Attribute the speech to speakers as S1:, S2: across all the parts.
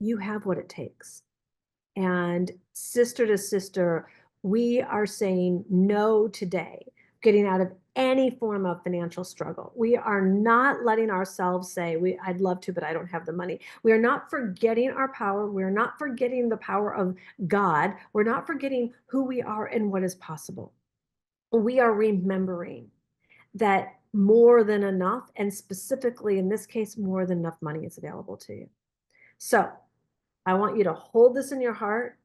S1: you have what it takes. And sister to sister, we are saying no today, getting out of any form of financial struggle. We are not letting ourselves say, I'd love to, but I don't have the money. We are not forgetting our power. We're not forgetting the power of God. We're not forgetting who we are and what is possible. We are remembering that more than enough, and specifically in this case, more than enough money is available to you. So I want you to hold this in your heart,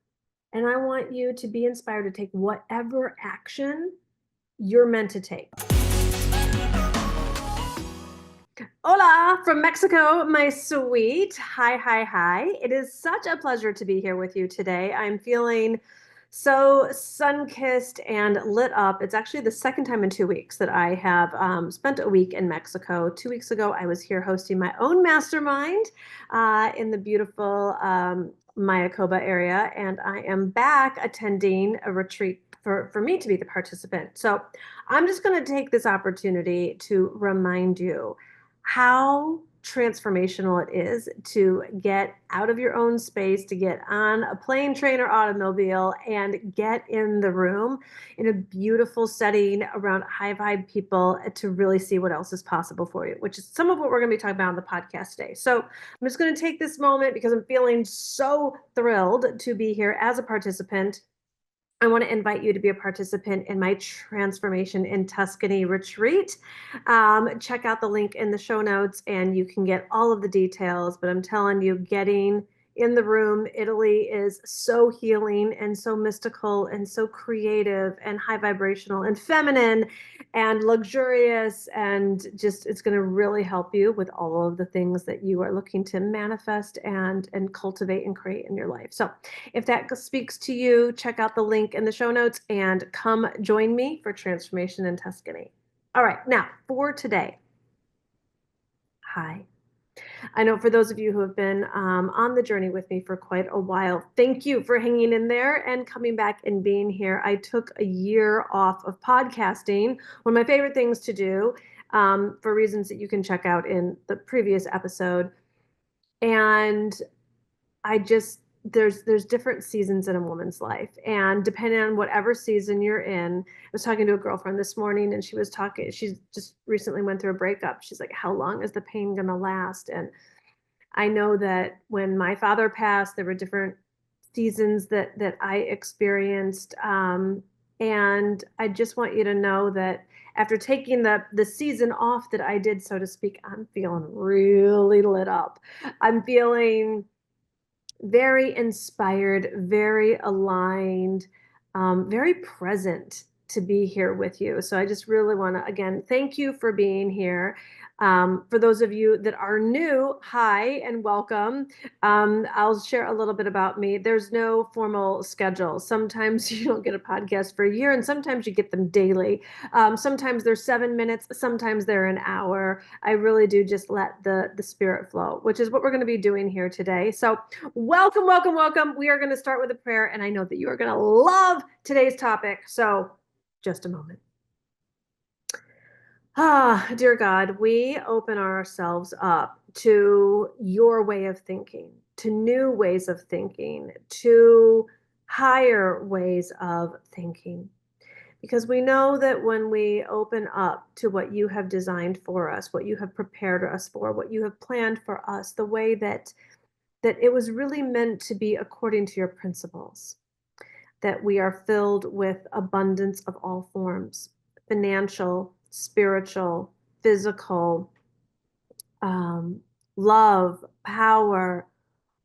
S1: and I want you to be inspired to take whatever action you're meant to take. Hola from Mexico, my sweet. Hi, hi, hi. It is such a pleasure to be here with you today. I'm feeling so sun-kissed and lit up. It's actually the second time in 2 weeks that I have spent a week in Mexico. 2 weeks ago, I was here hosting my own mastermind in the beautiful Mayakoba area, and I am back attending a retreat for me to be the participant. So I'm just going to take this opportunity to remind you how transformational it is to get out of your own space, to get on a plane, train, or automobile and get in the room in a beautiful setting around high vibe people to really see what else is possible for you, which is some of what we're going to be talking about on the podcast today. So I'm just going to take this moment because I'm feeling so thrilled to be here as a participant. I want to invite you to be a participant in my Transformation in Tuscany retreat. Check out the link in the show notes and you can get all of the details. But I'm telling you, getting in the room, Italy is so healing and so mystical and so creative and high vibrational and feminine and luxurious, and just it's going to really help you with all of the things that you are looking to manifest and cultivate and create in your life. So if that speaks to you, check out the link in the show notes and come join me for Transformation in Tuscany. All right, now for today. Hi. I know for those of you who have been on the journey with me for quite a while, thank you for hanging in there and coming back and being here. I took a year off of podcasting, one of my favorite things to do, for reasons that you can check out in the previous episode. And I just there's different seasons in a woman's life, and depending on whatever season you're in. I was talking to a girlfriend this morning, and she just recently went through a breakup. She's like, how long is the pain gonna last? And I know that when my father passed, there were different seasons that I experienced, and I just want you to know that after taking the season off that I did, so to speak, I'm feeling really lit up. I'm feeling very inspired, very aligned, very present to be here with you. So I just really want to, again, thank you for being here. For those of you that are new, hi and welcome. I'll share a little bit about me. There's no formal schedule. Sometimes you don't get a podcast for a year, and sometimes you get them daily. Sometimes they're 7 minutes, sometimes they're an hour. I really do just let the spirit flow, which is what we're going to be doing here today. So welcome, welcome, welcome. We are going to start with a prayer, and I know that you are going to love today's topic. So just a moment. Dear God, we open ourselves up to your way of thinking, to new ways of thinking, to higher ways of thinking. Because we know that when we open up to what you have designed for us, what you have prepared us for, what you have planned for us, the way that it was really meant to be according to your principles, that we are filled with abundance of all forms, financial, spiritual, physical, love, power,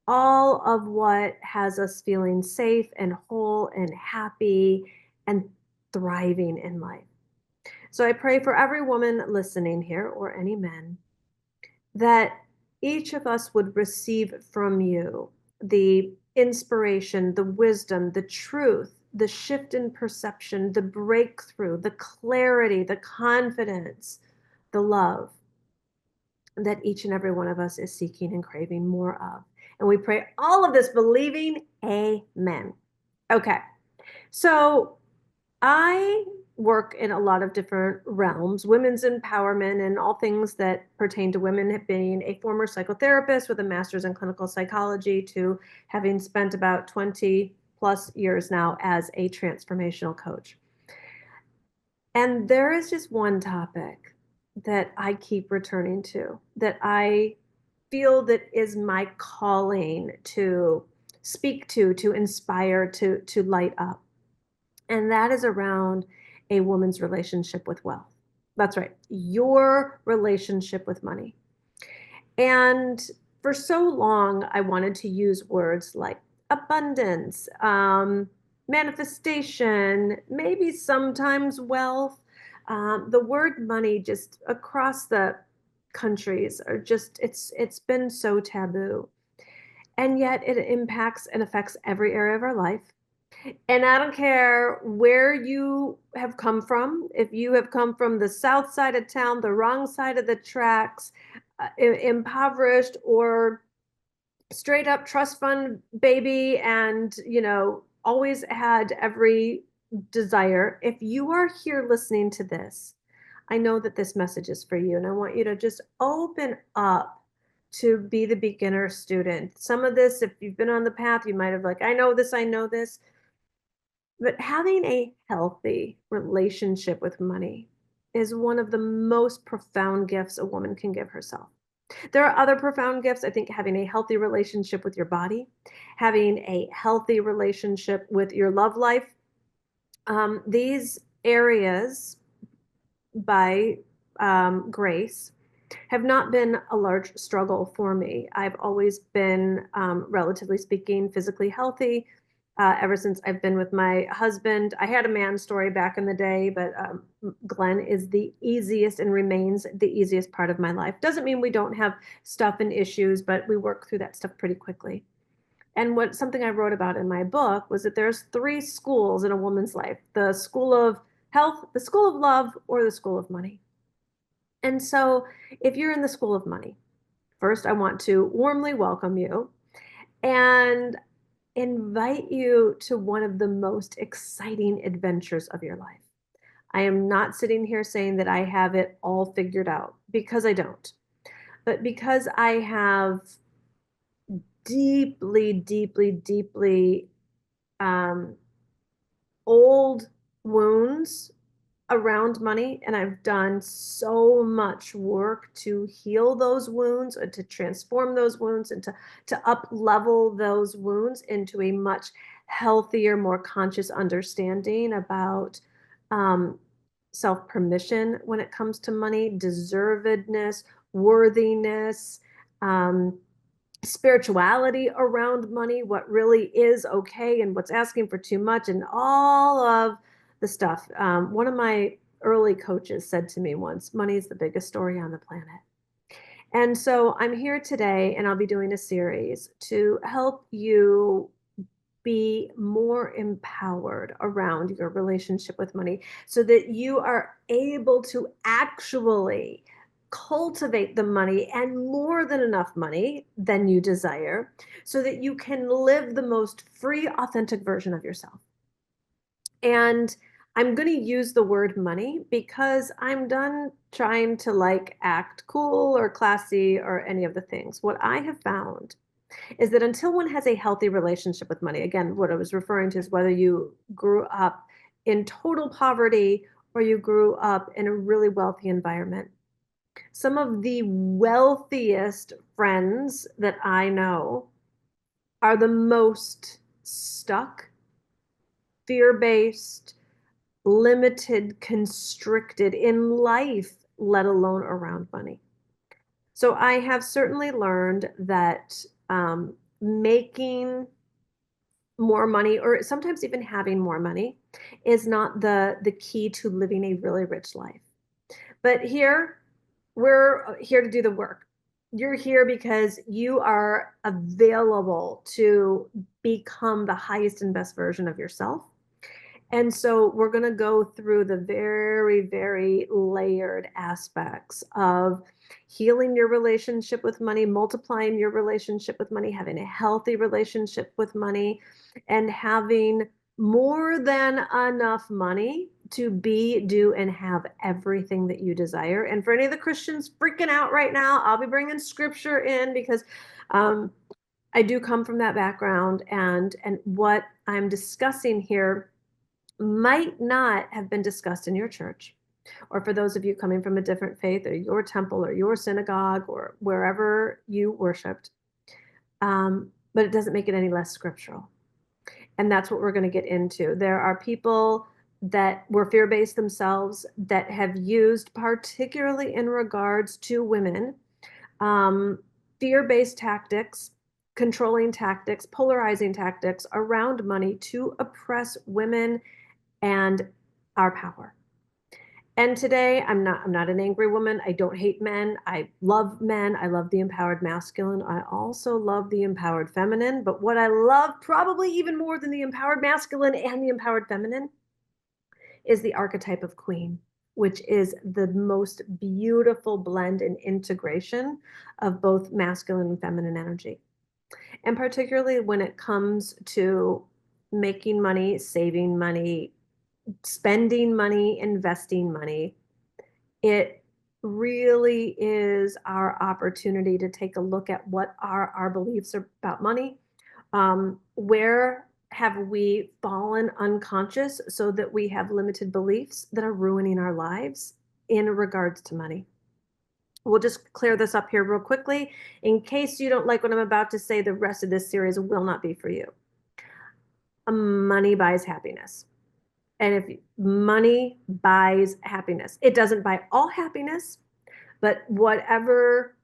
S1: all of what has us feeling safe and whole and happy and thriving in life. So I pray for every woman listening here, or any men, that each of us would receive from you the inspiration, the wisdom, the truth, the shift in perception, the breakthrough, the clarity, the confidence, the love that each and every one of us is seeking and craving more of. And we pray all of this believing, amen. Okay. So I work in a lot of different realms, women's empowerment and all things that pertain to women, being a former psychotherapist with a master's in clinical psychology to having spent about 20 plus years now as a transformational coach. And there is just one topic that I keep returning to that I feel that is my calling to speak to inspire, to light up. And that is around a woman's relationship with wealth. That's right, your relationship with money. And for so long, I wanted to use words like abundance, manifestation, maybe sometimes wealth. The word money just across the countries are just it's been so taboo. And yet it impacts and affects every area of our life. And I don't care where you have come from, if you have come from the south side of town, the wrong side of the tracks, impoverished, or straight up trust fund baby, and always had every desire. If you are here listening to this, I know that this message is for you, and I want you to just open up to be the beginner student. Some of this, if you've been on the path, you might have like, I know this. But having a healthy relationship with money is one of the most profound gifts a woman can give herself. There are other profound gifts. I think having a healthy relationship with your body, having a healthy relationship with your love life, these areas by grace have not been a large struggle for me. I've always been, relatively speaking, physically healthy ever since I've been with my husband. I had a man story back in the day, but Glenn is the easiest and remains the easiest part of my life. Doesn't mean we don't have stuff and issues, but we work through that stuff pretty quickly. And something I wrote about in my book was that there's three schools in a woman's life: the school of health, the school of love, or the school of money. And so if you're in the school of money, first I want to warmly welcome you and invite you to one of the most exciting adventures of your life. I am not sitting here saying that I have it all figured out, because I don't, but because I have deeply, deeply, deeply um, old wounds around money, and I've done so much work to heal those wounds and to transform those wounds and to up level those wounds into a much healthier, more conscious understanding about um, self-permission when it comes to money, deservedness, worthiness, um, spirituality around money, what really is okay and what's asking for too much, and all of the stuff. One of my early coaches said to me once, money is the biggest story on the planet. And so I'm here today, and I'll be doing a series to help you be more empowered around your relationship with money so that you are able to actually cultivate the money and more than enough money than you desire so that you can live the most free, authentic version of yourself. And I'm going to use the word money because I'm done trying to like act cool or classy or any of the things. What I have found is that until one has a healthy relationship with money, again, what I was referring to is whether you grew up in total poverty or you grew up in a really wealthy environment. Some of the wealthiest friends that I know are the most stuck, fear-based, limited, constricted in life, let alone around money. So I have certainly learned that making more money, or sometimes even having more money, is not the key to living a really rich life. But here, we're here to do the work. You're here because you are available to become the highest and best version of yourself. And so we're going to go through the very, very layered aspects of healing your relationship with money, multiplying your relationship with money, having a healthy relationship with money, and having more than enough money to be, do, and have everything that you desire. And for any of the Christians freaking out right now, I'll be bringing scripture in because I do come from that background, and what I'm discussing here might not have been discussed in your church, or for those of you coming from a different faith or your temple or your synagogue or wherever you worshiped. But it doesn't make it any less scriptural. And that's what we're going to get into. There are people that were fear-based themselves that have used, particularly in regards to women, fear-based tactics, controlling tactics, polarizing tactics around money to oppress women and our power. And today, I'm not an angry woman. I don't hate men. I love men. I love the empowered masculine. I also love the empowered feminine. But what I love probably even more than the empowered masculine and the empowered feminine is the archetype of queen, which is the most beautiful blend and integration of both masculine and feminine energy. And particularly when it comes to making money, saving money, spending money, investing money, it really is our opportunity to take a look at what are our beliefs about money. Where have we fallen unconscious so that we have limited beliefs that are ruining our lives in regards to money? We'll just clear this up here real quickly. In case you don't like what I'm about to say, the rest of this series will not be for you. Money buys happiness. And if money buys happiness, it doesn't buy all happiness, but whatever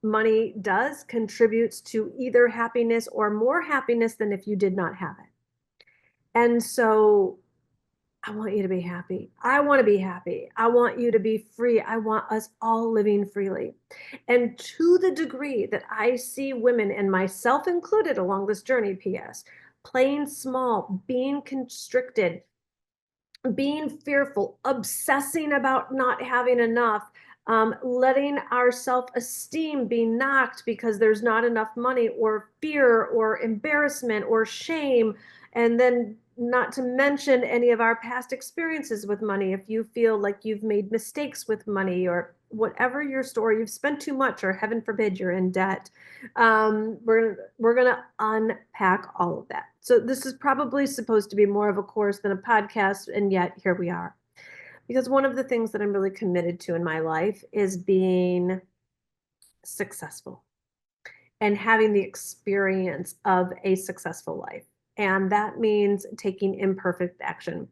S1: money does contributes to either happiness or more happiness than if you did not have it. And so I want you to be happy. I want to be happy. I want you to be free. I want us all living freely. And to the degree that I see women, and myself included along this journey, P.S., playing small, being constricted, being fearful, obsessing about not having enough, letting our self-esteem be knocked because there's not enough money, or fear or embarrassment or shame, and then not to mention any of our past experiences with money. If you feel like you've made mistakes with money, or whatever your story, you've spent too much, or heaven forbid you're in debt, we're gonna unpack all of that. So this is probably supposed to be more of a course than a podcast, and yet here we are. Because one of the things that I'm really committed to in my life is being successful and having the experience of a successful life. And that means taking imperfect action.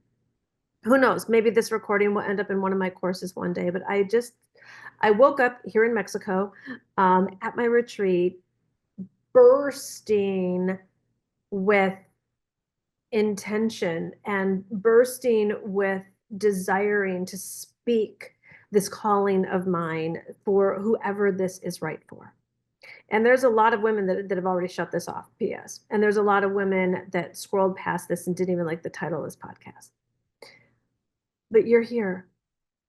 S1: Who knows? Maybe this recording will end up in one of my courses one day, but I woke up here in Mexico at my retreat, bursting with intention and bursting with desiring to speak this calling of mine for whoever this is right for. And there's a lot of women that have already shut this off, P.S. And there's a lot of women that scrolled past this and didn't even like the title of this podcast. But you're here.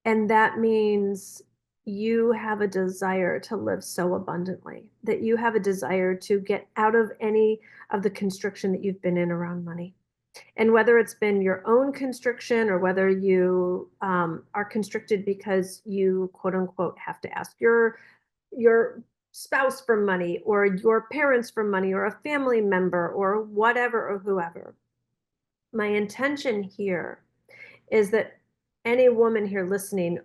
S1: And that means you have a desire to live so abundantly, that you have a desire to get out of any of the constriction that you've been in around money. And whether it's been your own constriction, or whether you are constricted because you, quote unquote, have to ask your spouse for money, or your parents for money, or a family member, or whatever, or whoever. My intention here is that any woman here listening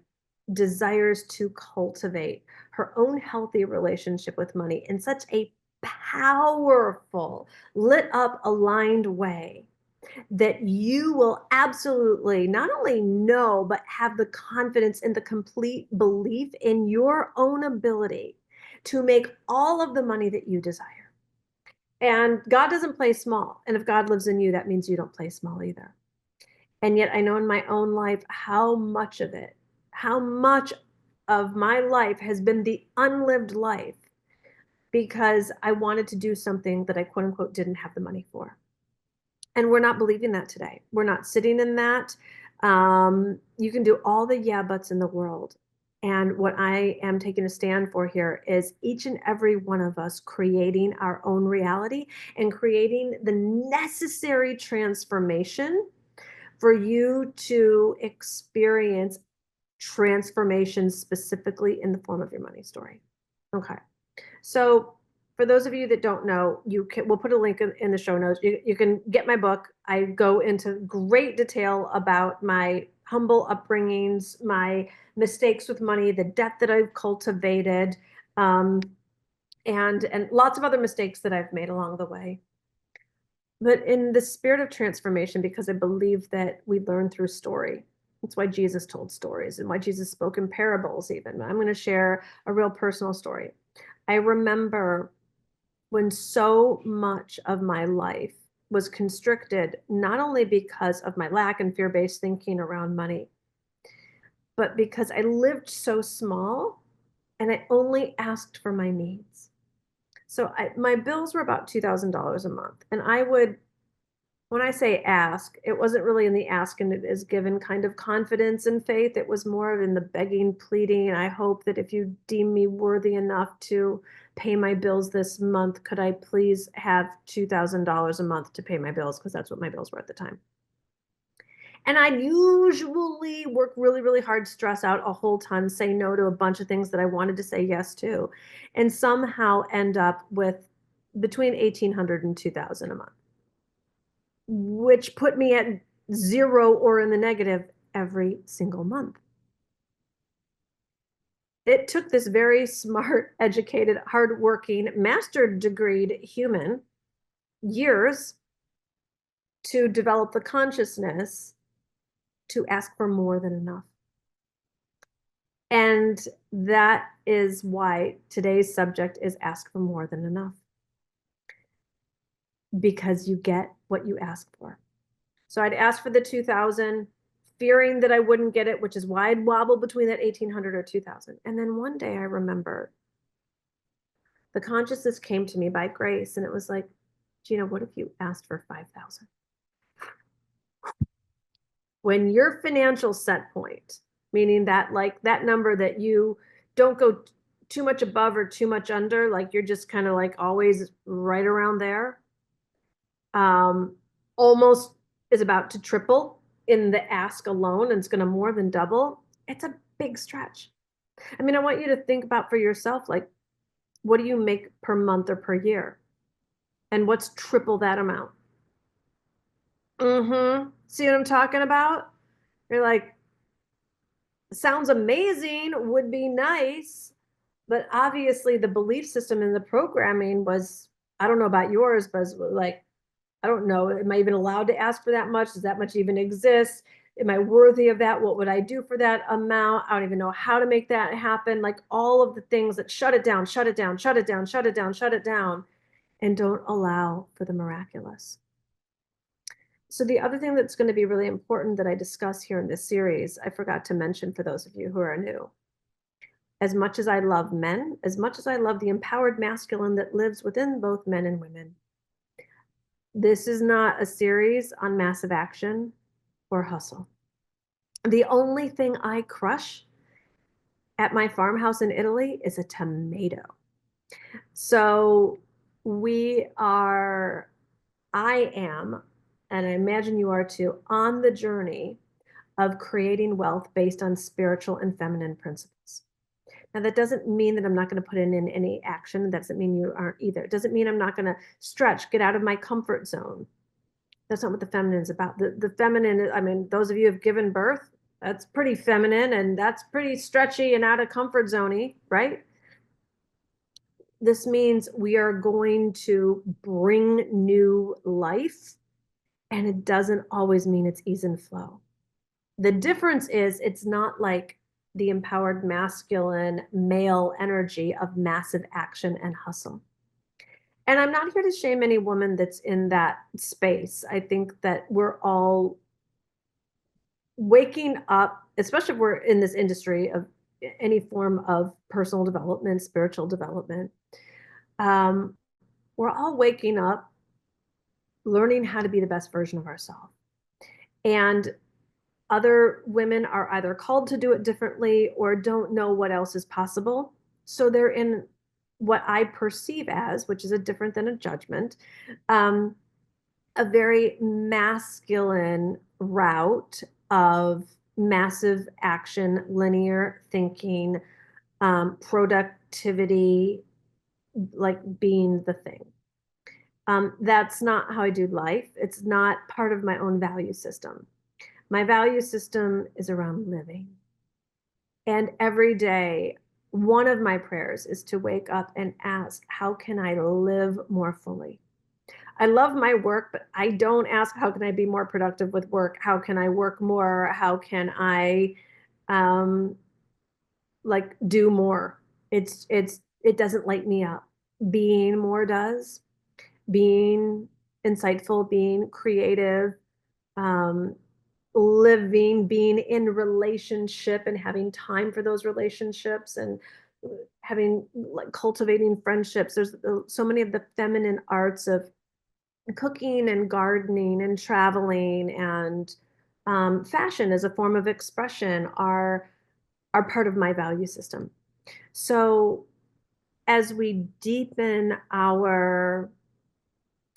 S1: desires to cultivate her own healthy relationship with money in such a powerful, lit up, aligned way that you will absolutely not only know, but have the confidence and the complete belief in your own ability to make all of the money that you desire. And God doesn't play small. And if God lives in you, that means you don't play small either. And yet I know in my own life how much of my life has been the unlived life because I wanted to do something that I, quote unquote, didn't have the money for. And we're not believing that today. We're not sitting in that. You can do all the yeah buts in the world. And what I am taking a stand for here is each and every one of us creating our own reality and creating the necessary transformation for you to experience transformation specifically in the form of your money story. Okay. So for those of you that don't know, we'll put a link in the show notes. You can get my book. I go into great detail about my humble upbringings, my mistakes with money, the debt that I've cultivated, and lots of other mistakes that I've made along the way. But in the spirit of transformation, because I believe that we learn through story. That's why Jesus told stories and why Jesus spoke in parables even. I'm going to share a real personal story. I remember when so much of my life was constricted, not only because of my lack and fear-based thinking around money, but because I lived so small and I only asked for my needs. So my bills were about $2,000 a month. And I would, when I say ask, it wasn't really in the ask and it is given kind of confidence and faith. It was more of in the begging, pleading. I hope that if you deem me worthy enough to pay my bills this month, could I please have $2,000 a month to pay my bills? Because that's what my bills were at the time. And I'd usually work really, really hard, stress out a whole ton, say no to a bunch of things that I wanted to say yes to, and somehow end up with between 1,800 and 2,000 a month, which put me at zero or in the negative every single month. It took this very smart, educated, hardworking, master degreed human years to develop the consciousness to ask for more than enough. And that is why today's subject is ask for more than enough. Because you get what you ask for. So I'd ask for the 2,000, fearing that I wouldn't get it, which is why I'd wobble between that 1,800 or 2,000. And then one day I remember the consciousness came to me by grace, and it was like, Gina, what if you asked for 5,000? When your financial set point, meaning that like that number that you don't go too much above or too much under, like you're just kind of like always right around there, almost is about to triple in the ask alone, and it's going to more than double. It's a big stretch. I mean, I want you to think about for yourself, like, what do you make per month or per year? And what's triple that amount? See what I'm talking about? You're like, sounds amazing, would be nice, but obviously the belief system and the programming was, I don't know about yours, but like, I don't know, am I even allowed to ask for that much? Does that much even exist? Am I worthy of that? What would I do for that amount? I don't even know how to make that happen. Like all of the things that shut it down, shut it down, shut it down, shut it down, shut it down, and don't allow for the miraculous. So the other thing that's going to be really important that I discuss here in this series, I forgot to mention for those of you who are new. As much as I love men, as much as I love the empowered masculine that lives within both men and women, this is not a series on massive action or hustle. The only thing I crush at my farmhouse in Italy is a tomato. So I am, and I imagine you are too, on the journey of creating wealth based on spiritual and feminine principles. Now, that doesn't mean that I'm not going to put in any action. That doesn't mean you aren't either. It doesn't mean I'm not going to stretch, get out of my comfort zone. That's not what the feminine is about. The feminine, I mean, those of you who have given birth, that's pretty feminine and that's pretty stretchy and out of comfort zone-y, right? This means we are going to bring new life, and it doesn't always mean it's ease and flow. The difference is it's not like the empowered masculine male energy of massive action and hustle. And I'm not here to shame any woman that's in that space. I think that we're all waking up, especially if we're in this industry of any form of personal development, spiritual development. We're all waking up, learning how to be the best version of ourselves. And other women are either called to do it differently or don't know what else is possible. So they're in what I perceive as, which is a different than a judgment, a very masculine route of massive action, linear thinking, productivity, like being the thing. That's not how I do life. It's not part of my own value system. My value system is around living. And every day, one of my prayers is to wake up and ask, how can I live more fully? I love my work, but I don't ask, how can I be more productive with work? How can I work more? How can I um, like do more? It doesn't light me up. Being more does. Being insightful, being creative, um, living, being in relationship and having time for those relationships and having like cultivating friendships. There's so many of the feminine arts of cooking and gardening and traveling and fashion as a form of expression are part of my value system. So as we deepen our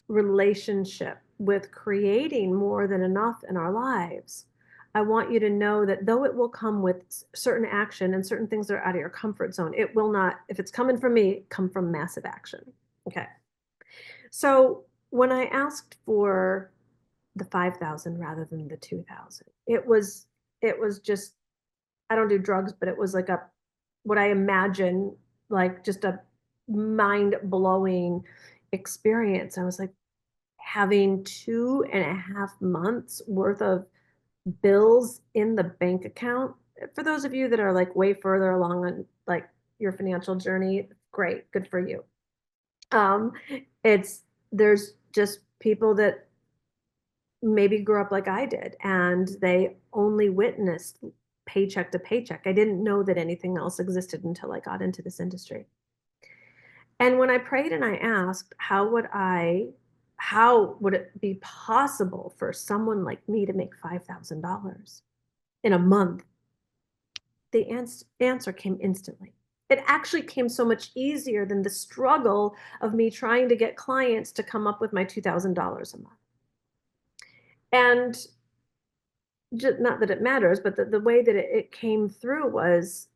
S1: relationship with creating more than enough in our lives, I want you to know that though it will come with certain action and certain things that are out of your comfort zone, it will not, if it's coming from me, come from massive action. Okay. So when I asked for the 5,000 rather than the 2,000, it was just, I don't do drugs, but it was like a, what I imagine, like just a mind blowing experience. I was like, having 2.5 months worth of bills in the bank account. For those of you that are like way further along on like your financial journey, great, good for you. Um, it's there's just people that maybe grew up like I did and they only witnessed paycheck to paycheck. I didn't know that anything else existed until I got into this industry. And when I prayed and I asked, how would it be possible for someone like me to make $5,000 in a month? The answer came instantly. It actually came so much easier than the struggle of me trying to get clients to come up with my $2,000 a month. And just, not that it matters, but the way that it came through was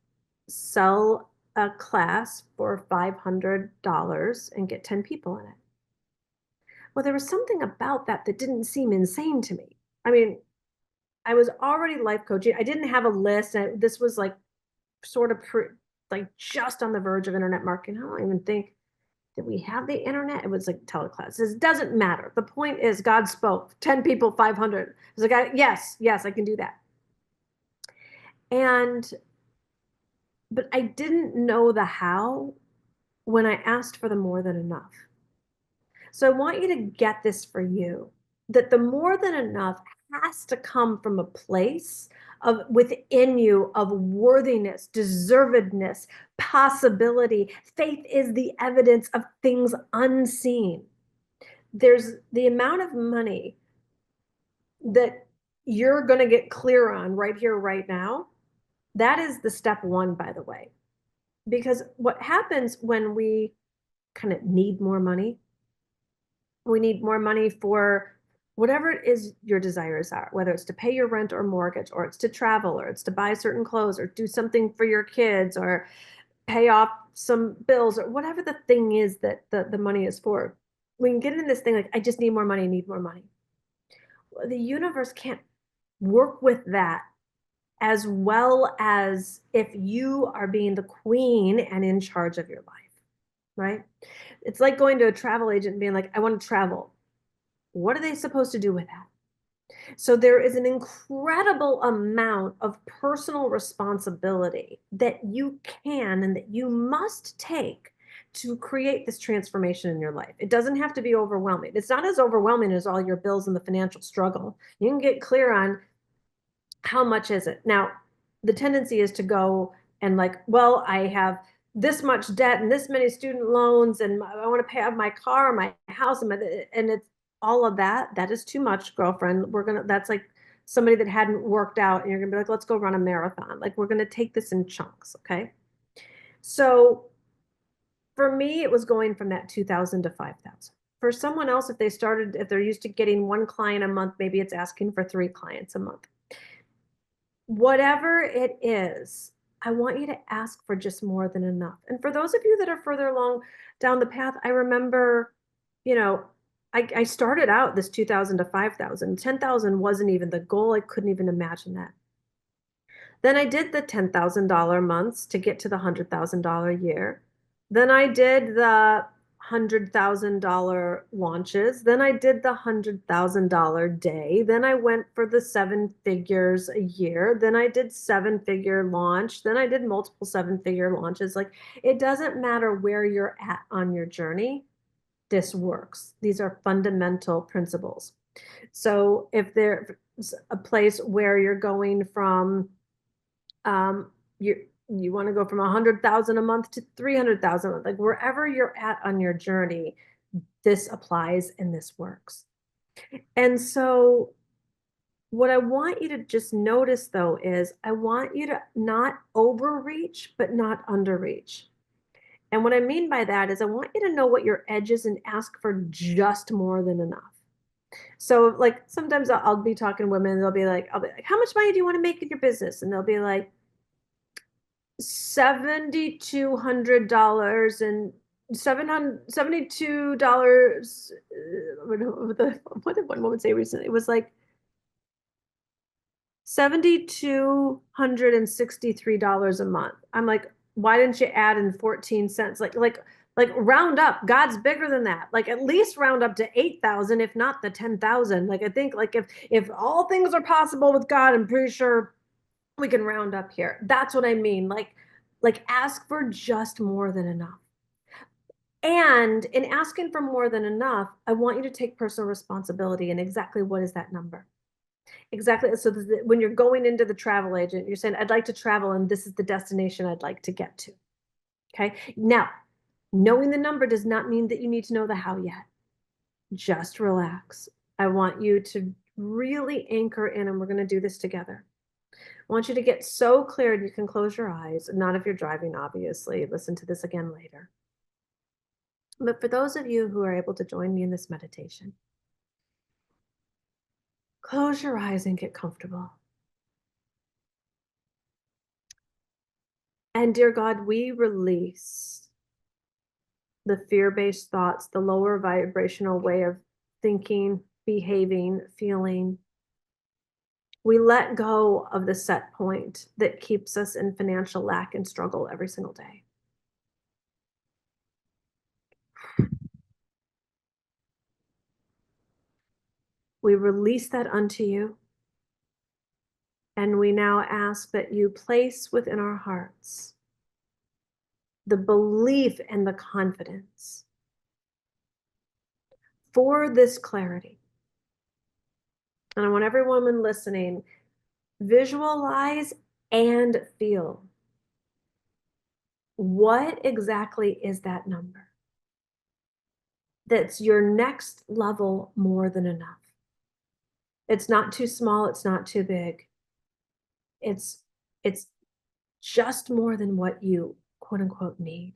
S1: sell a class for $500 and get 10 people in it. Well, there was something about that that didn't seem insane to me. I mean, I was already life coaching. I didn't have a list. This was like sort of like just on the verge of internet marketing. I don't even think that we have the internet. It was like teleclasses. It doesn't matter. The point is, God spoke. 10 people, 500. I was like, yes, I can do that. And but I didn't know the how when I asked for the more than enough. So I want you to get this for you, that the more than enough has to come from a place of within you of worthiness, deservedness, possibility. Faith is the evidence of things unseen. There's the amount of money that you're going to get clear on right here, right now. That is the step one, by the way, because what happens when we kind of need more money, we need more money for whatever it is your desires are, whether it's to pay your rent or mortgage, or it's to travel, or it's to buy certain clothes, or do something for your kids, or pay off some bills, or whatever the thing is that the money is for. We can get in this thing like, I just need more money, need more money. Well, the universe can't work with that as well as if you are being the queen and in charge of your life, right? It's like going to a travel agent and being like, I want to travel. What are they supposed to do with that? So there is an incredible amount of personal responsibility that you can and that you must take to create this transformation in your life. It doesn't have to be overwhelming. It's not as overwhelming as all your bills and the financial struggle. You can get clear on how much is it. Now, the tendency is to go and like, well, I have this much debt and this many student loans and I want to pay off my car, my house, and it's all of that. That is too much, girlfriend. That's like somebody that hadn't worked out and you're gonna be like, let's go run a marathon. Like we're gonna take this in chunks, okay? So for me, it was going from that 2,000 to 5,000. for someone else, if they're used to getting one client a month, maybe it's asking for 3 clients a month. Whatever it is, I want you to ask for just more than enough. And for those of you that are further along down the path, I remember, you know, I started out this 2,000 to 5,000. 10,000 wasn't even the goal. I couldn't even imagine that. Then I did the $10,000 months to get to the $100,000 year. Then I did the $100,000 launches. Then I did the $100,000 day. Then I went for the 7 figures a year. Then I did 7-figure launch. Then I did multiple 7-figure launches. Like, it doesn't matter where you're at on your journey. This works. These are fundamental principles. So if there's a place where you're going from you want to go from 100,000 a month to 300,000 a month, like wherever you're at on your journey, this applies and this works. And so what I want you to just notice though is I want you to not overreach, but not underreach. And what I mean by that is I want you to know what your edge is and ask for just more than enough. So like sometimes I'll be talking to women, I'll be like, how much money do you want to make in your business? And they'll be like, $7,200 and $72. What did one woman say recently? It was like $7,263 a month. I'm like, why didn't you add in 14 cents? Like round up. God's bigger than that. Like at least round up to 8,000, if not the 10,000. Like I think like if all things are possible with God, I'm pretty sure we can round up here. That's what I mean. Like ask for just more than enough. And in asking for more than enough, I want you to take personal responsibility. And exactly what is that number? Exactly. So when you're going into the travel agent, you're saying, I'd like to travel and this is the destination I'd like to get to. Okay. Now, knowing the number does not mean that you need to know the how yet. Just relax. I want you to really anchor in, and we're going to do this together. I want you to get so clear you can close your eyes, not if you're driving, obviously. Listen to this again later. But for those of you who are able to join me in this meditation, close your eyes and get comfortable. And dear God, we release the fear-based thoughts, the lower vibrational way of thinking, behaving, feeling. We let go of the set point that keeps us in financial lack and struggle every single day. We release that unto you. And we now ask that you place within our hearts the belief and the confidence for this clarity. And I want every woman listening, visualize and feel. What exactly is that number? That's your next level more than enough. It's not too small, it's not too big. It's just more than what you quote unquote need.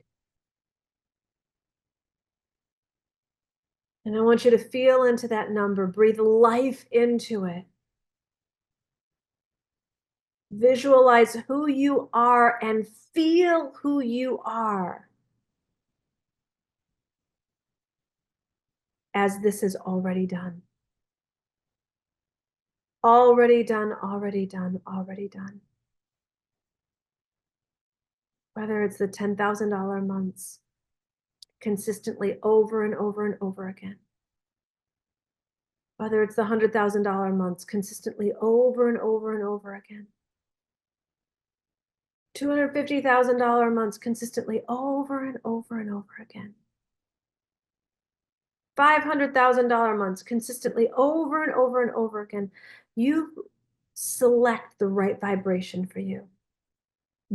S1: And I want you to feel into that number, breathe life into it. Visualize who you are and feel who you are as this is already done. Already done, already done, already done. Whether it's the $10,000 months, consistently over and over and over again. Whether it's the $100,000 months, consistently over and over and over again. $250,000 months, consistently over and over and over again. $500,000 months, consistently over and over and over again. You select the right vibration for you.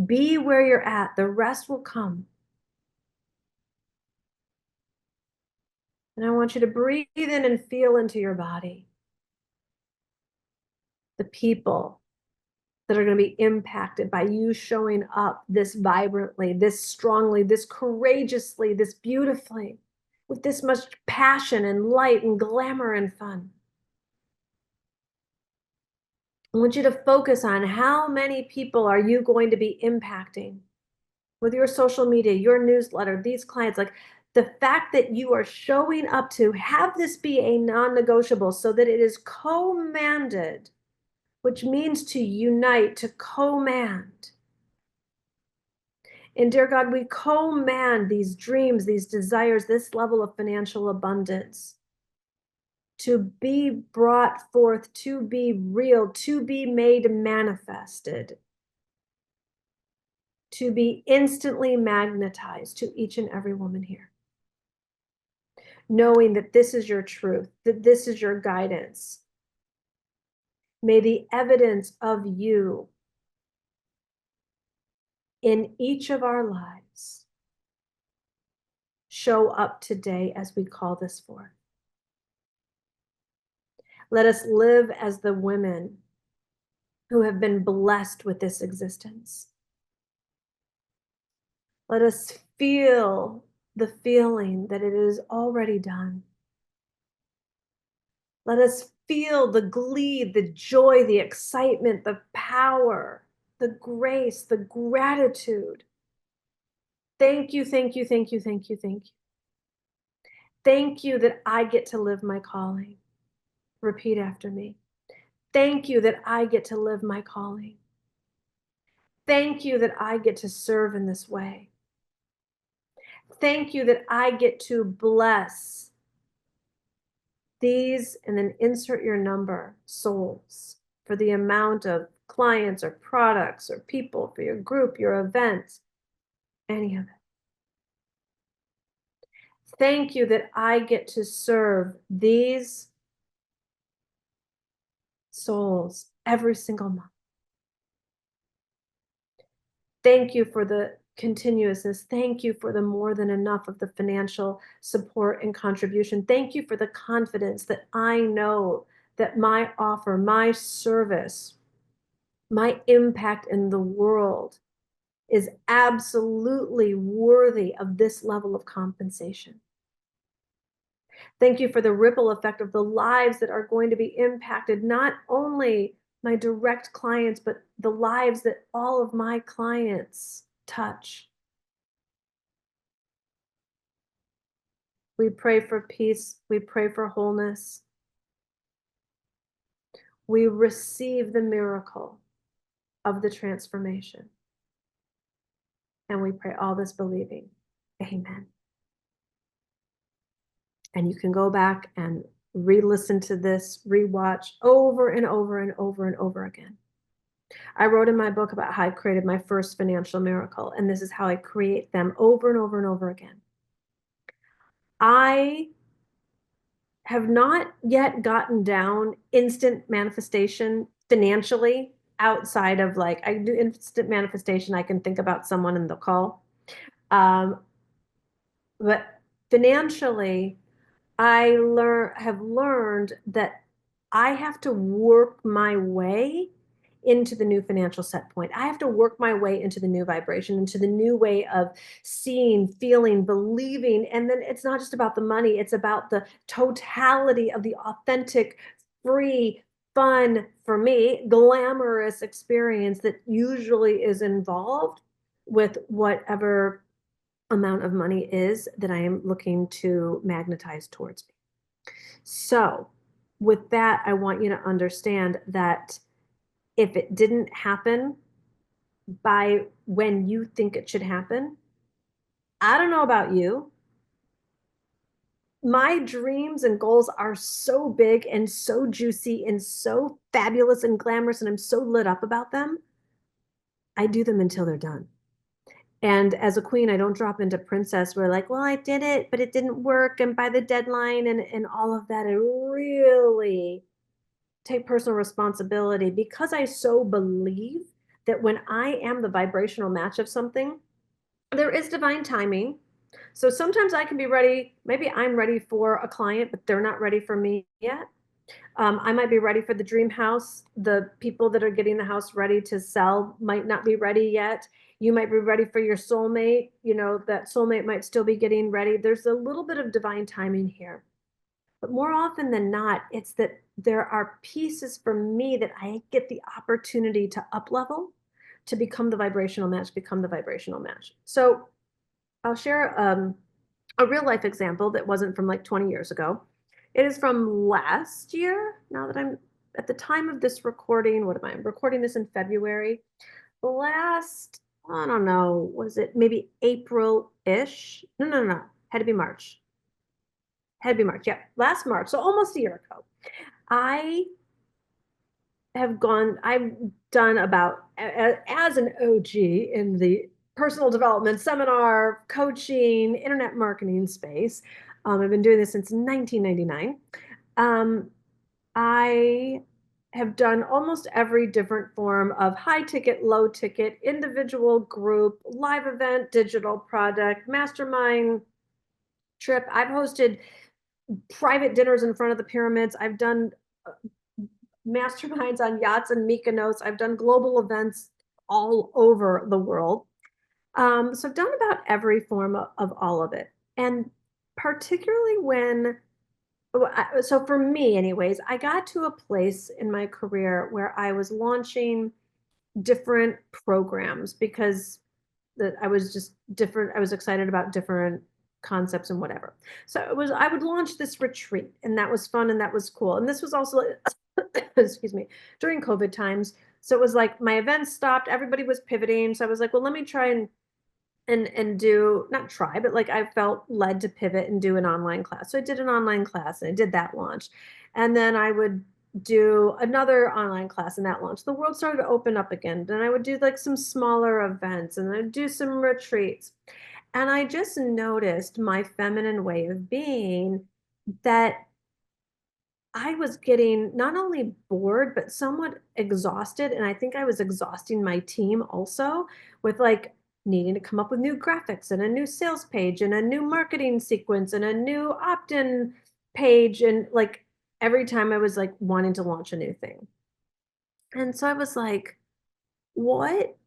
S1: Be where you're at. The rest will come. And I want you to breathe in and feel into your body. The people that are going to be impacted by you showing up this vibrantly, this strongly, this courageously, this beautifully. with this much passion and light and glamour and fun. I want you to focus on how many people are you going to be impacting with your social media, your newsletter, these clients. Like the fact that you are showing up to have this be a non-negotiable so that it is commanded, which means to unite, to command. And dear God, we command these dreams, these desires, this level of financial abundance to be brought forth, to be real, to be made manifested, to be instantly magnetized to each and every woman here. Knowing that this is your truth, that this is your guidance. May the evidence of you in each of our lives show up today as we call this forth. Let us live as the women who have been blessed with this existence. Let us feel the feeling that it is already done. Let us feel the glee, the joy, the excitement, the power, the grace, the gratitude. Thank you, thank you, thank you, thank you, thank you. Thank you that I get to live my calling. Repeat after me. Thank you that I get to live my calling. Thank you that I get to serve in this way. Thank you that I get to bless these, and then insert your number, souls, for the amount of clients or products or people for your group, your events, any of it. Thank you that I get to serve these souls every single month. Thank you for the continuousness. Thank you for the more than enough of the financial support and contribution. Thank you for the confidence that I know that my offer, my service, my impact in the world is absolutely worthy of this level of compensation. Thank you for the ripple effect of the lives that are going to be impacted, not only my direct clients, but the lives that all of my clients touch. We pray for peace. We pray for wholeness. We receive the miracle of the transformation. And we pray all this believing. Amen. And you can go back and re-listen to this, rewatch over and over and over and over again. I wrote in my book about how I created my first financial miracle, and this is how I create them over and over and over again. I have not yet gotten down instant manifestation financially outside of like, I do instant manifestation. I can think about someone in the call. But financially, I have learned that I have to work my way into the new financial set point. I have to work my way into the new vibration, into the new way of seeing, feeling, believing. And then it's not just about the money, it's about the totality of the authentic, free, fun, for me, glamorous experience that usually is involved with whatever amount of money is that I am looking to magnetize towards me. So with that, I want you to understand that if it didn't happen by when you think it should happen, I don't know about you. My dreams and goals are so big and so juicy and so fabulous and glamorous, and I'm so lit up about them. I do them until they're done. And as a queen, I don't drop into princess where like, well, I did it, but it didn't work. And by the deadline and all of that, I really take personal responsibility because I so believe that when I am the vibrational match of something, there is divine timing. So sometimes I can be ready. Maybe I'm ready for a client, but they're not ready for me yet. I might be ready for the dream house. The people that are getting the house ready to sell might not be ready yet. You might be ready for your soulmate. That soulmate might still be getting ready. There's a little bit of divine timing here. But more often than not, it's that there are pieces for me that I get the opportunity to up level, to become the vibrational match. So I'll share a real life example that wasn't from like 20 years ago. It is from last year. Now that I'm at the time of this recording, what am I? I'm recording this in February. Last, I don't know, was it maybe April-ish? No. Had to be March. Yeah, last March. So almost a year ago. I've done about, as an OG in the personal development seminar, coaching, internet marketing space. I've been doing this since 1999. I have done almost every different form of high ticket, low ticket, individual, group, live event, digital product, mastermind trip. I've hosted private dinners in front of the pyramids. I've done masterminds on yachts and Mykonos. I've done global events all over the world. So I've done about every form of all of it. And particularly so for me anyways, I got to a place in my career where I was launching different programs because I was just different. I was excited about different concepts and whatever. So I would launch this retreat, and that was fun and that was cool. And this was also, excuse me, during COVID times. So it was like my events stopped, everybody was pivoting. So I was like, well, let me try and do, not try, but like I felt led to pivot and do an online class. So I did an online class and I did that launch. And then I would do another online class and that launch. The world started to open up again. Then I would do like some smaller events and I'd do some retreats. And I just noticed my feminine way of being, that I was getting not only bored, but somewhat exhausted. And I think I was exhausting my team also, with like needing to come up with new graphics and a new sales page and a new marketing sequence and a new opt-in page. And like every time I was like wanting to launch a new thing. And so I was like, what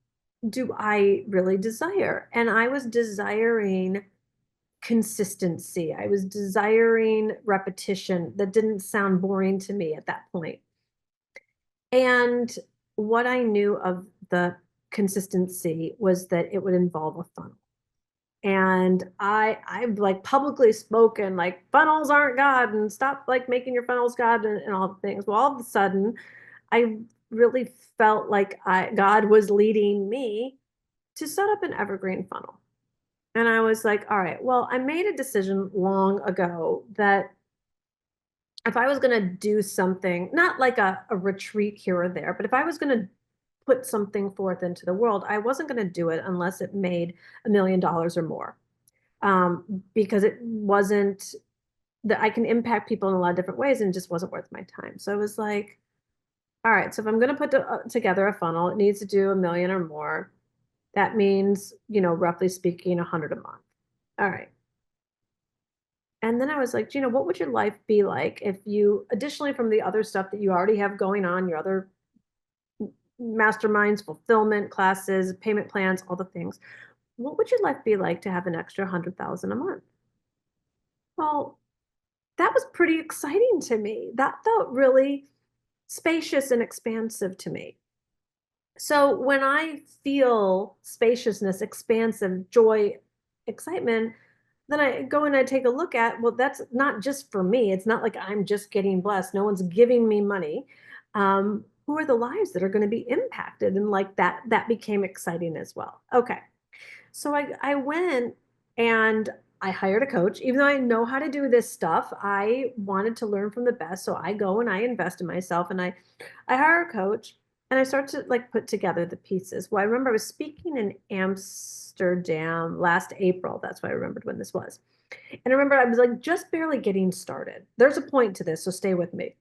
S1: do I really desire? And I was desiring consistency. I was desiring repetition. That didn't sound boring to me at that point. And what I knew of the consistency was that it would involve a funnel. And I've like publicly spoken like funnels aren't God and stop like making your funnels God and all the things. Well, all of a sudden, I really felt like God was leading me to set up an evergreen funnel. And I was like, all right, well, I made a decision long ago that if I was going to do something, not like a retreat here or there, but if I was going to put something forth into the world, I wasn't going to do it unless it made $1 million or more. Because it wasn't that I can impact people in a lot of different ways and it just wasn't worth my time. So I was like, all right, so if I'm going to put together a funnel, it needs to do 1 million or more. That means, roughly speaking, 100 a month. All right. And then I was like, Gina, what would your life be like if you, additionally from the other stuff that you already have going on, your other masterminds, fulfillment classes, payment plans, all the things, what would your life be like to have an extra 100,000 a month? Well, that was pretty exciting to me. That felt really spacious and expansive to me. So when I feel spaciousness, expansive, joy, excitement, then I go and I take a look at, well, that's not just for me. It's not like I'm just getting blessed. No one's giving me money. Who are the lives that are going to be impacted? And like that became exciting as well. Okay. So I went and I hired a coach. Even though I know how to do this stuff, I wanted to learn from the best. So I go and I invest in myself and I hire a coach and I start to like put together the pieces. Well, I remember I was speaking in Amsterdam last April. That's why I remembered when this was. And I remember I was like just barely getting started. There's a point to this, so stay with me.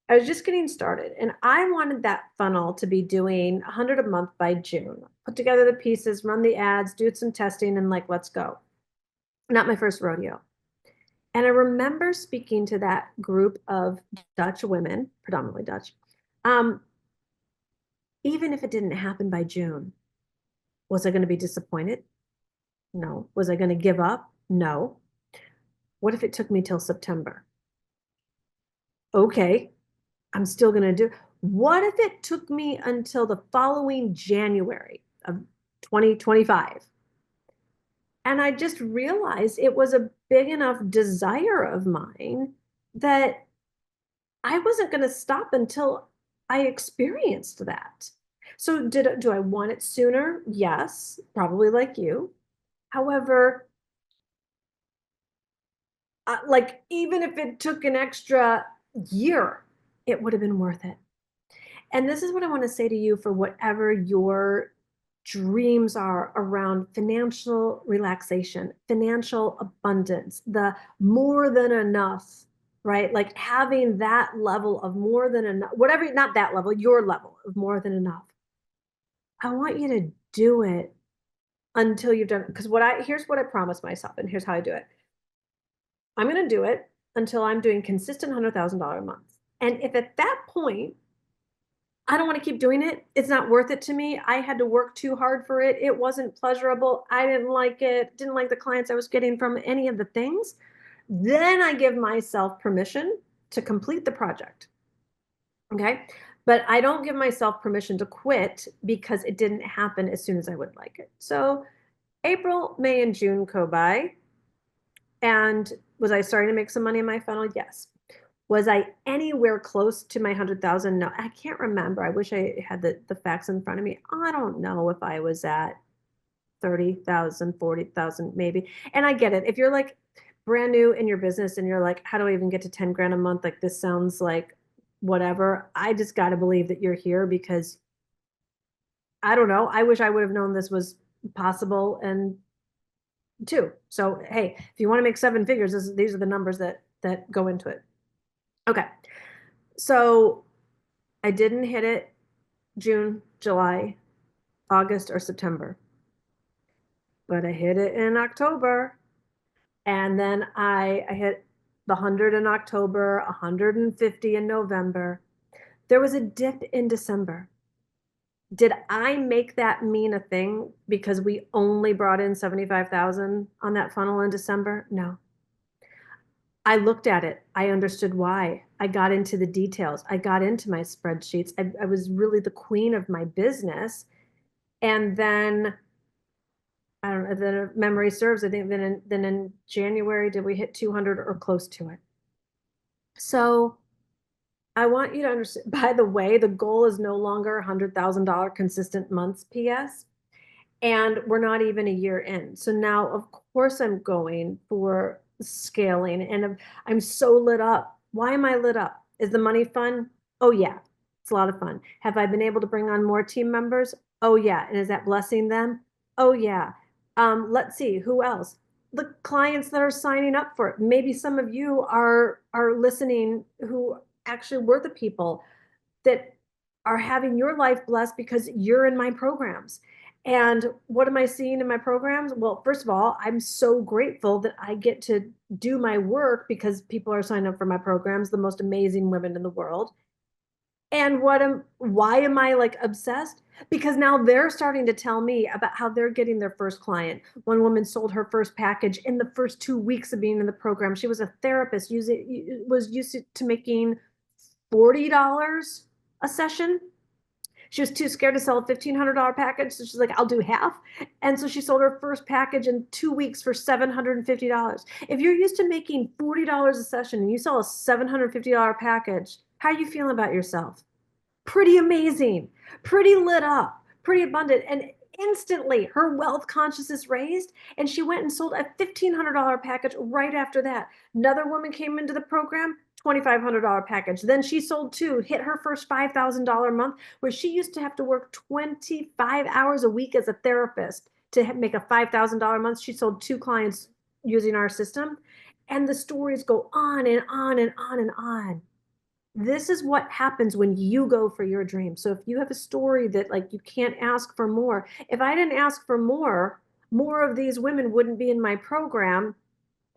S1: I was just getting started and I wanted that funnel to be doing 100 a month by June. Put together the pieces, run the ads, do some testing, and like, let's go. Not my first rodeo. And I remember speaking to that group of Dutch women, predominantly Dutch, even if it didn't happen by June, Was I going to be disappointed? No. Was I going to give up? No. What if it took me till September? Okay, I'm still going to do. What if it took me until the following January of 2025? And I just realized it was a big enough desire of mine that I wasn't going to stop until I experienced that. So do I want it sooner? Yes, probably like you. However, like even if it took an extra year, it would have been worth it. And this is what I want to say to you for whatever your dreams are around financial relaxation, financial abundance, the more than enough, right? Like having that level of more than enough, whatever, not that level, your level of more than enough. I want you to do it until you've done it. Because here's what I promised myself, and here's how I do it. I'm going to do it until I'm doing consistent $100,000 a month. And if at that point I don't want to keep doing it. It's not worth it to me. I had to work too hard for it. It wasn't pleasurable. I didn't like it. Didn't like the clients I was getting from any of the things. Then I give myself permission to complete the project. Okay. But I don't give myself permission to quit because it didn't happen as soon as I would like it. So April, May, and June go by. And was I starting to make some money in my funnel? Yes. Was I anywhere close to my 100,000? No, I can't remember. I wish I had the facts in front of me. I don't know if I was at 30,000, 40,000, maybe. And I get it. If you're like brand new in your business and you're like, how do I even get to 10 grand a month? Like this sounds like whatever. I just got to believe that you're here because I don't know. I wish I would have known this was possible and too. So, hey, if you want to make seven figures, these are the numbers that go into it. Okay. So I didn't hit it June, July, August, or September, but I hit it in October. And then I hit the 100 in October, 150 in November. There was a dip in December. Did I make that mean a thing because we only brought in 75,000 on that funnel in December? No. I looked at it. I understood why. I got into the details. I got into my spreadsheets. I was really the queen of my business. And then I don't know, then if memory serves, I think then in January, did we hit 200 or close to it? So I want you to understand, by the way, the goal is no longer $100,000 consistent months, PS. And we're not even a year in. So now, of course, I'm going for scaling and I'm so lit up. Why am I lit up? Is the money fun? Oh, yeah, it's a lot of fun. Have I been able to bring on more team members? Oh, yeah. And is that blessing them? Oh, yeah. Let's see, who else? The clients that are signing up for it. Maybe some of you are listening who actually were the people that are having your life blessed because you're in my programs. And what am I seeing in my programs? Well, first of all, I'm so grateful that I get to do my work because people are signing up for my programs, the most amazing women in the world. And why am I like obsessed? Because now they're starting to tell me about how they're getting their first client. One woman sold her first package in the first 2 weeks of being in the program. She was a therapist, was used to making $40 a session. She was too scared to sell a $1,500 package. So she's like, I'll do half. And so she sold her first package in 2 weeks for $750. If you're used to making $40 a session and you sell a $750 package, how are you feeling about yourself? Pretty amazing, pretty lit up, pretty abundant. And instantly her wealth consciousness raised and she went and sold a $1,500 package right after that. Another woman came into the program, $2,500 package. Then she sold two, hit her first $5,000 month, where she used to have to work 25 hours a week as a therapist to make a $5,000 month. She sold two clients using our system. And the stories go on and on and on and on. This is what happens when you go for your dream. So if you have a story that like you can't ask for more, if I didn't ask for more of these women wouldn't be in my program.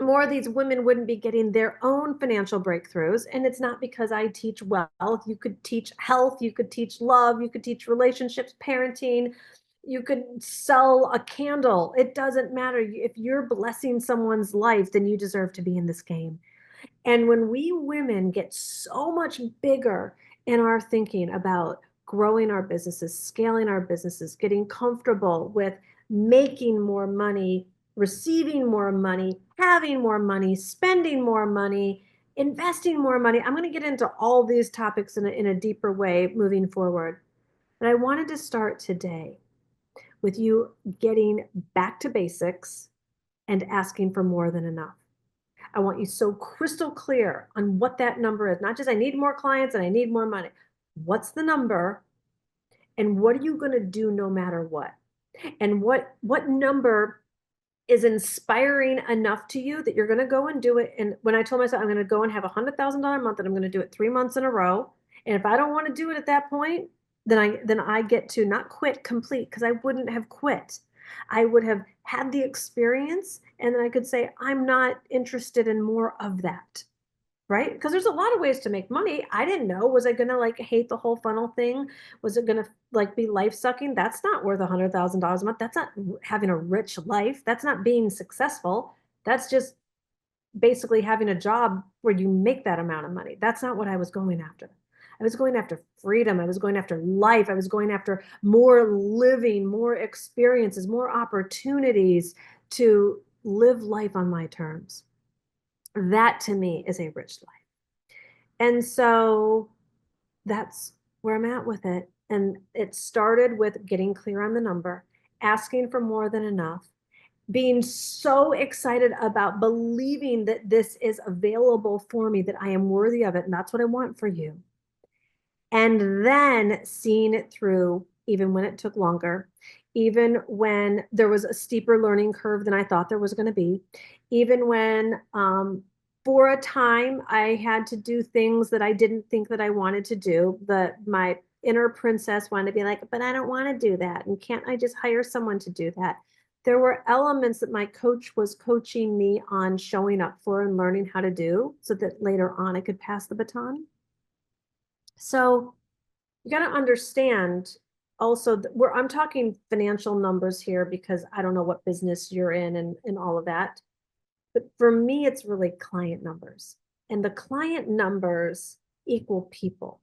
S1: More of these women wouldn't be getting their own financial breakthroughs. And it's not because I teach wealth. You could teach health, you could teach love, you could teach relationships, parenting, You could sell a candle. It doesn't matter. If you're blessing someone's life, then you deserve to be in this game. And when we women get so much bigger in our thinking about growing our businesses, scaling our businesses, getting comfortable with making more money, receiving more money, having more money, spending more money, investing more money. I'm going to get into all these topics in a deeper way moving forward. But I wanted to start today with you getting back to basics and asking for more than enough. I want you so crystal clear on what that number is. Not just I need more clients and I need more money. What's the number? And what are you going to do no matter what? And what number is inspiring enough to you that you're going to go and do it? And when I told myself I'm going to go and have $100,000 a month and I'm going to do it 3 months in a row, and if I don't want to do it at that point, then I get to not quit complete, because I wouldn't have quit. I would have had the experience, and then I could say I'm not interested in more of that. Right? Because there's a lot of ways to make money. I didn't know. Was I gonna like hate the whole funnel thing? Was it gonna like be life sucking? That's not worth $100,000 a month. That's not having a rich life. That's not being successful. That's just basically having a job where you make that amount of money. That's not what I was going after. I was going after freedom. I was going after life. I was going after more living, more experiences, more opportunities to live life on my terms. That to me is a rich life. And so that's where I'm at with it. And it started with getting clear on the number, asking for more than enough, being so excited about believing that this is available for me, that I am worthy of it. And that's what I want for you. And then seeing it through, even when it took longer, even when there was a steeper learning curve than I thought there was going to be, even when for a time I had to do things that I didn't think that I wanted to do. My inner princess wanted to be like, but I don't want to do that. And can't I just hire someone to do that? There were elements that my coach was coaching me on showing up for and learning how to do so that later on I could pass the baton. So you got to understand also where I'm talking financial numbers here, because I don't know what business you're in and all of that. But for me, it's really client numbers, and the client numbers equal people.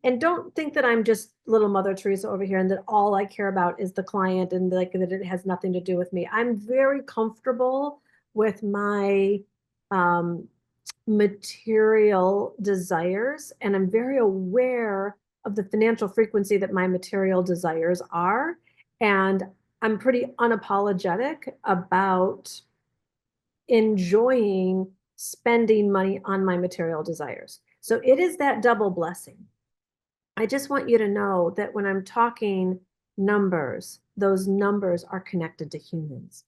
S1: And don't think that I'm just little Mother Teresa over here and that all I care about is the client and like that it has nothing to do with me. I'm very comfortable with my um, material desires, and I'm very aware of the financial frequency that my material desires are. And I'm pretty unapologetic about enjoying spending money on my material desires. So it is that double blessing. I just want you to know that when I'm talking numbers, those numbers are connected to humans.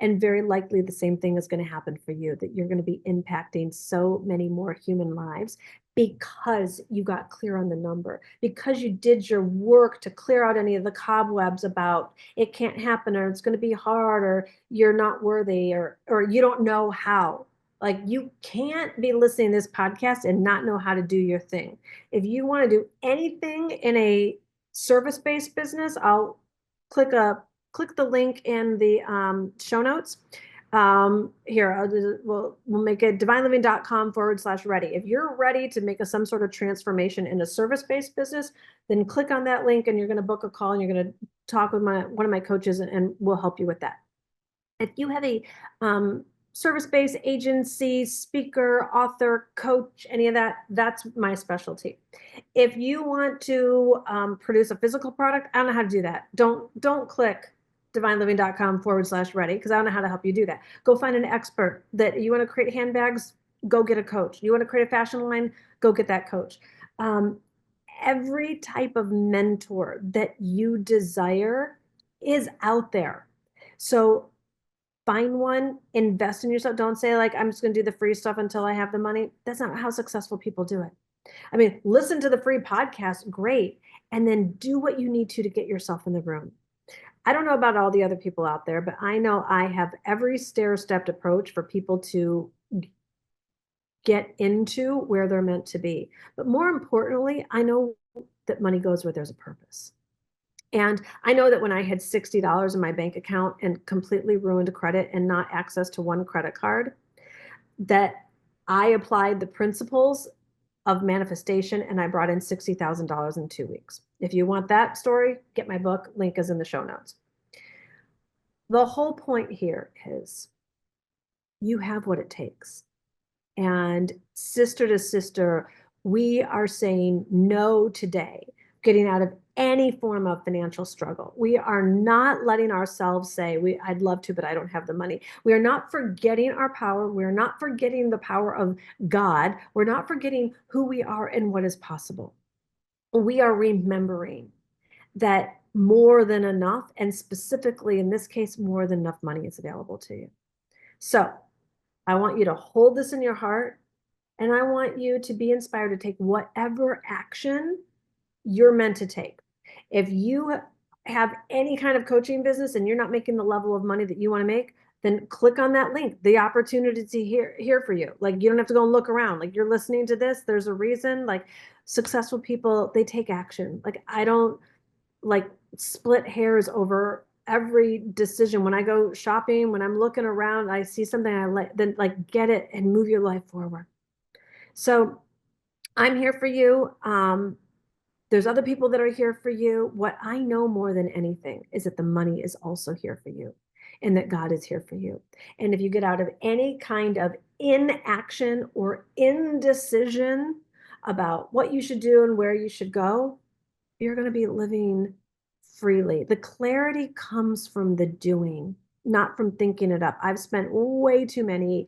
S1: And very likely the same thing is going to happen for you, that you're going to be impacting so many more human lives because you got clear on the number, because you did your work to clear out any of the cobwebs about it can't happen, or it's going to be hard, or you're not worthy, or you don't know how. Like, you can't be listening to this podcast and not know how to do your thing. If you want to do anything in a service-based business, I'll click the link in the show notes. Here, we'll make it divineliving.com/ready. If you're ready to make some sort of transformation in a service-based business, then click on that link and you're going to book a call and you're going to talk with one of my coaches, and we'll help you with that. If you have a service-based agency, speaker, author, coach, any of that, that's my specialty. If you want to produce a physical product, I don't know how to do that. Don't click divineliving.com/ready, because I don't know how to help you do that. Go find an expert. That you want to create handbags, go get a coach. You want to create a fashion line, go get that coach. Every type of mentor that you desire is out there. So find one, invest in yourself. Don't say like, I'm just going to do the free stuff until I have the money. That's not how successful people do it. I mean, listen to the free podcast, great. And then do what you need to get yourself in the room. I don't know about all the other people out there, but I know I have every stair-stepped approach for people to get into where they're meant to be. But more importantly, I know that money goes where there's a purpose. And I know that when I had $60 in my bank account and completely ruined credit and not access to one credit card, that I applied the principles of manifestation and I brought in $60,000 in 2 weeks. If you want that story, get my book. Link is in the show notes. The whole point here is you have what it takes. And sister to sister, we are saying no today, getting out of any form of financial struggle. We are not letting ourselves say, I'd love to, but I don't have the money. We are not forgetting our power. We're not forgetting the power of God. We're not forgetting who we are and what is possible. We are remembering that more than enough, and specifically in this case, more than enough money is available to you. So I want you to hold this in your heart. And I want you to be inspired to take whatever action you're meant to take. If you have any kind of coaching business and you're not making the level of money that you want to make, then click on that link. The opportunity to here for you. Like, you don't have to go and look around. Like, you're listening to this, there's a reason. Like, successful people, they take action. Like, I don't like split hairs over every decision. When I go shopping, when I'm looking around, I see something I like, then like get it and move your life forward. So I'm here for you. There's other people that are here for you. What I know more than anything is that the money is also here for you and that God is here for you. And if you get out of any kind of inaction or indecision about what you should do and where you should go, you're going to be living freely. The clarity comes from the doing, not from thinking it up. I've spent way too many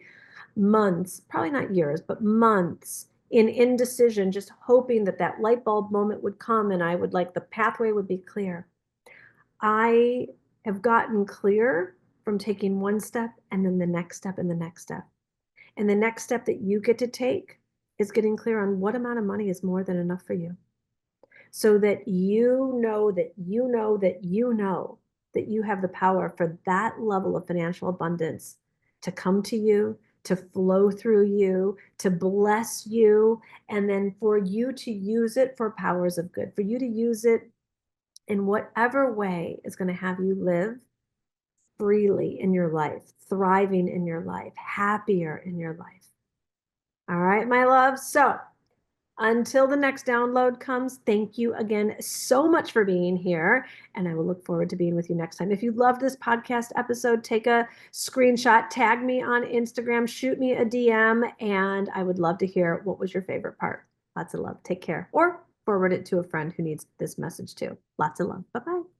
S1: months, probably not years, but months in indecision, just hoping that that light bulb moment would come and I would like the pathway would be clear. I have gotten clear from taking one step and then the next step and the next step. And the next step that you get to take is getting clear on what amount of money is more than enough for you. So that you know that you know that you know that you have the power for that level of financial abundance to come to you, to flow through you, to bless you, and then for you to use it for powers of good, for you to use it in whatever way is going to have you live freely in your life, thriving in your life, happier in your life. All right, my love. So until the next download comes, thank you again so much for being here. And I will look forward to being with you next time. If you loved this podcast episode, take a screenshot, tag me on Instagram, shoot me a DM, and I would love to hear what was your favorite part. Lots of love. Take care. Or forward it to a friend who needs this message too. Lots of love. Bye-bye.